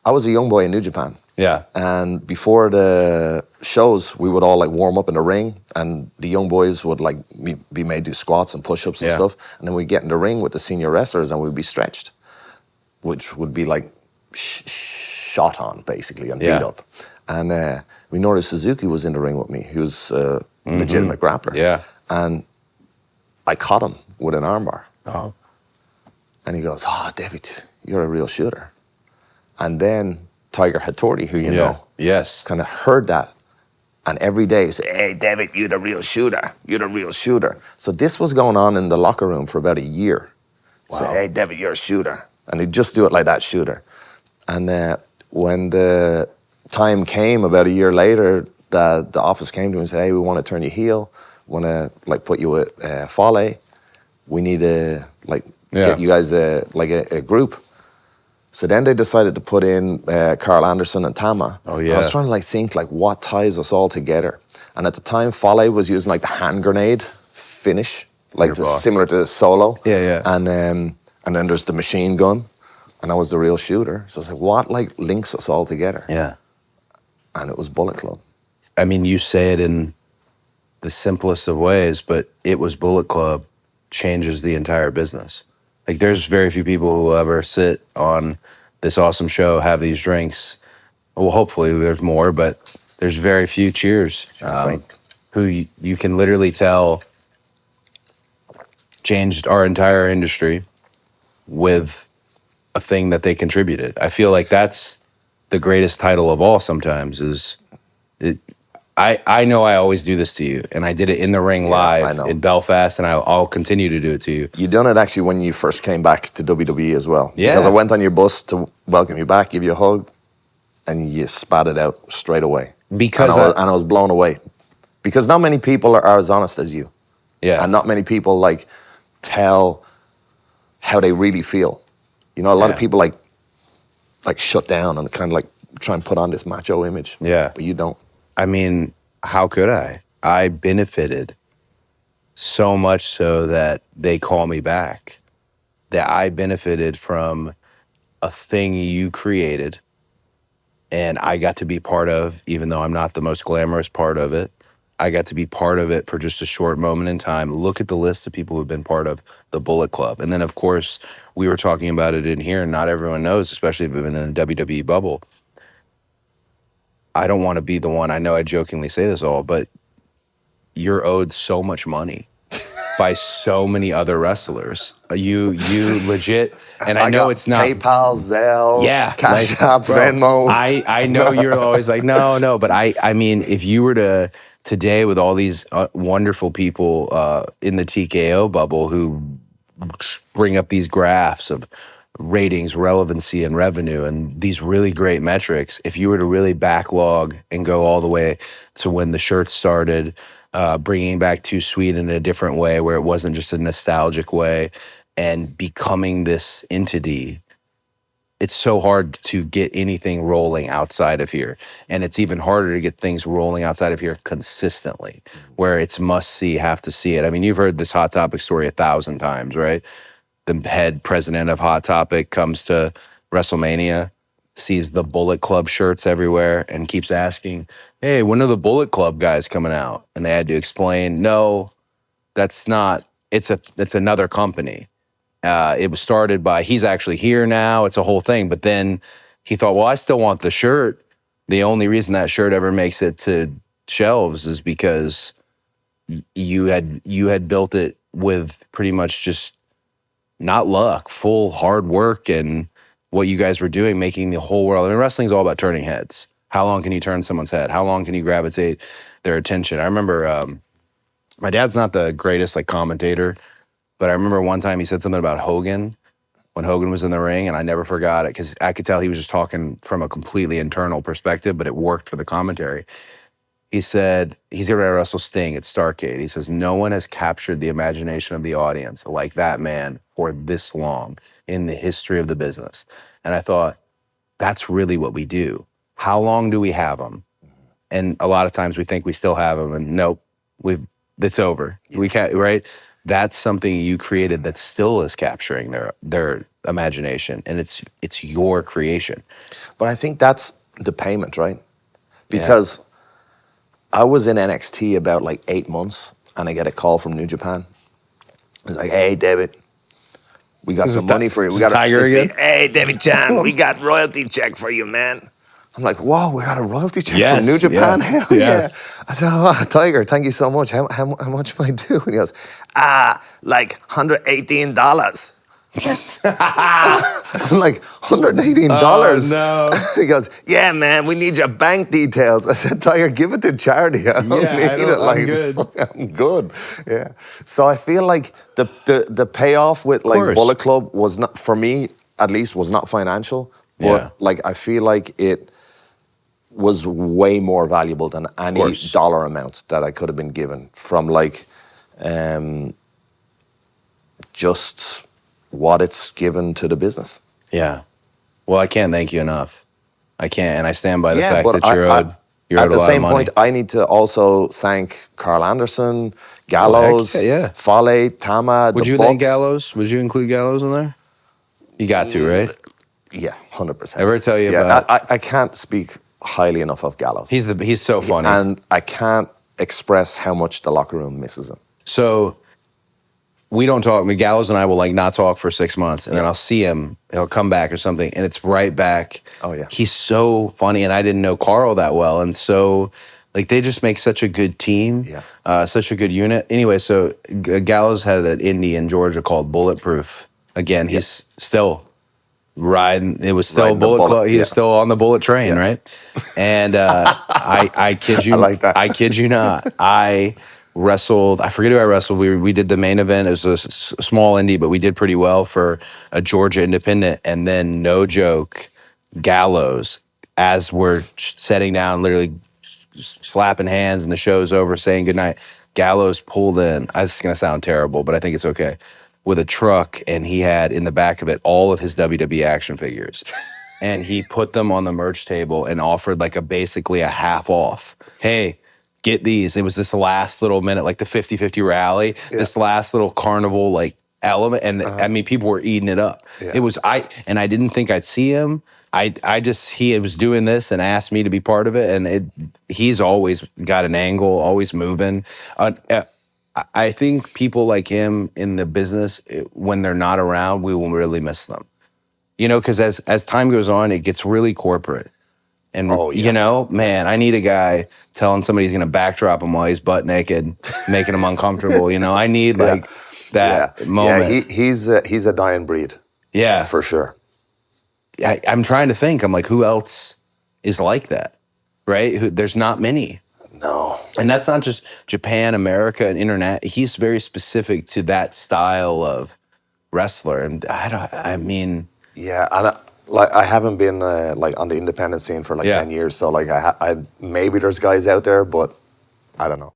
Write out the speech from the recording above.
I was a young boy in New Japan. Yeah. And before the shows, we would all like warm up in the ring, and the young boys would like be made do squats and push-ups and stuff. And then we'd get in the ring with the senior wrestlers and we'd be stretched, which would be like shot on basically and beat up. And Minoru Suzuki was in the ring with me. He was a legitimate grappler. Yeah. And I caught him with an armbar. Oh. And he goes, "Oh, David, you're a real shooter." And then Tiger Hattori, who you know, kind of heard that. And every day he said, "Hey, David, you're the real shooter. You're the real shooter." So this was going on in the locker room for about a year. Wow. Say, "Hey, David, you're a shooter." And he'd just do it like that, shooter. And when the time came about a year later, the office came to me and said, "Hey, we want to turn you heel. Want to like put you with Fale. We need to like get you guys a group." So then they decided to put in Carl Anderson and Tama. Oh, yeah. I was trying to like think like what ties us all together. And at the time, Fale was using like the hand grenade finish, like similar to Solo. Yeah. And then there's the machine gun, and I was the real shooter. So I was like, what like links us all together? Yeah. And it was Bullet Club. I mean, you say it in the simplest of ways, but it was Bullet Club changes the entire business. Like, there's very few people who will ever sit on this awesome show, have these drinks. Well, hopefully there's more, but there's very few cheers who you can literally tell changed our entire industry with a thing that they contributed. I feel like that's the greatest title of all sometimes is it. I know I always do this to you, and I did it in the ring live in Belfast, and I'll continue to do it to you. You done it actually when you first came back to WWE as well. Yeah. Because I went on your bus to welcome you back, give you a hug, and you spat it out straight away. Because I was blown away. Because not many people are as honest as you. Yeah. And not many people like tell how they really feel. You know, a lot of people like shut down and kind of like try and put on this macho image. Yeah. But you don't. I mean, how could I? I benefited so much so that they call me back. That I benefited from a thing you created and I got to be part of, even though I'm not the most glamorous part of it. I got to be part of it for just a short moment in time. Look at the list of people who've been part of the Bullet Club. And then, of course, we were talking about it in here, and not everyone knows, especially if you've been in the WWE bubble. I don't want to be the one, I know I jokingly say this all, but you're owed so much money by so many other wrestlers. You legit, and I know it's not PayPal, Zelle, Cash App, Venmo. I know you're always like, no, but I mean, if you were to today with all these wonderful people in the TKO bubble who bring up these graphs of ratings, relevancy, and revenue, and these really great metrics, if you were to really backlog and go all the way to when the shirts started, bringing back Too Sweet in a different way where it wasn't just a nostalgic way and becoming this entity, it's so hard to get anything rolling outside of here. And it's even harder to get things rolling outside of here consistently, where it's must see, have to see it. I mean, you've heard this Hot Topic story 1,000 times, right? The head president of Hot Topic comes to WrestleMania, sees the Bullet Club shirts everywhere, and keeps asking, "Hey, when are the Bullet Club guys coming out?" And they had to explain, "No, that's not. It's another company. It was started by. He's actually here now. It's a whole thing." But then he thought, "Well, I still want the shirt. The only reason that shirt ever makes it to shelves is because you had built it with pretty much just." Not luck, full hard work, and what you guys were doing, making the whole world. I mean, wrestling's all about turning heads. How long can you turn someone's head? How long can you gravitate their attention? I remember my dad's not the greatest like commentator, but I remember one time he said something about Hogan when Hogan was in the ring, and I never forgot it because I could tell he was just talking from a completely internal perspective, but it worked for the commentary. He said, he's here to wrestle Sting at Starrcade. He says, no one has captured the imagination of the audience like that man for this long in the history of the business. And I thought, that's really what we do. How long do we have them? And a lot of times we think we still have them, and nope, it's over. We can't, right? That's something you created that still is capturing their imagination, and it's your creation. But I think that's the payment, right? Because I was in NXT about like 8 months, and I get a call from New Japan. It's like, hey, David, we got some money for you. We got Tiger again? Hey, David Chan, we got royalty check for you, man. I'm like, whoa, we got a royalty check from New Japan? Hell yeah. I said, oh, Tiger, thank you so much. How much am I due? And he goes, like $118. I'm like, $118? Oh, no. He goes, yeah, man, we need your bank details. I said, Tiger, give it to charity. I don't need it. Like, I'm good. I'm good. Yeah. So I feel like the payoff with like Bullet Club was not, for me at least, was not financial. But like I feel like it was way more valuable than any dollar amount that I could have been given from like just what it's given to the business. Yeah. Well, I can't thank you enough. I can't, and I stand by the fact that you're owed. You're owed a lot of money. At the same point, I need to also thank Carl Anderson, Gallows, Fale, Tama. Would you thank Gallows? Would you include Gallows in there? You got to, right? Yeah, 100%. Ever tell you about? I can't speak highly enough of Gallows. He's so funny, and I can't express how much the locker room misses him. So we don't talk. I mean, Gallows and I will like not talk for 6 months, and then I'll see him. He'll come back or something, and it's right back. Oh yeah, he's so funny, and I didn't know Carl that well, and so like they just make such a good team, such a good unit. Anyway, so Gallows had an indie in Georgia called Bulletproof. Again, he's still riding. It was still Bullet Club. He was still on the Bullet train, right? And I kid you, I like that. I kid you not. I wrestled. I forget who I wrestled. We did the main event. It was a small indie, but we did pretty well for a Georgia independent. And then, no joke, Gallows, as we're sitting down, literally slapping hands, and the show's over, saying goodnight. Gallows pulled in. This is gonna sound terrible, but I think it's okay. With a truck, and he had in the back of it all of his WWE action figures. And he put them on the merch table and offered like basically a half off. Hey, get these. It was this last little minute, like the 50-50 rally, this last little carnival like element. And I mean, people were eating it up. It was, I didn't think I'd see him. He was doing this and asked me to be part of it. And he's always got an angle, always moving. I think people like him in the business, when they're not around, we will really miss them. You know, because as time goes on, it gets really corporate. And, you know, man, I need a guy telling somebody he's going to backdrop him while he's butt naked, making him uncomfortable. You know, I need like that moment. Yeah, he's a dying breed. Yeah. For sure. I'm trying to think. I'm like, who else is like that, right? There's not many. No. And that's not just Japan, America, and internet. He's very specific to that style of wrestler. And I mean... Yeah, and I haven't been like on the independent scene for like 10 years. So like I maybe there's guys out there, but I don't know.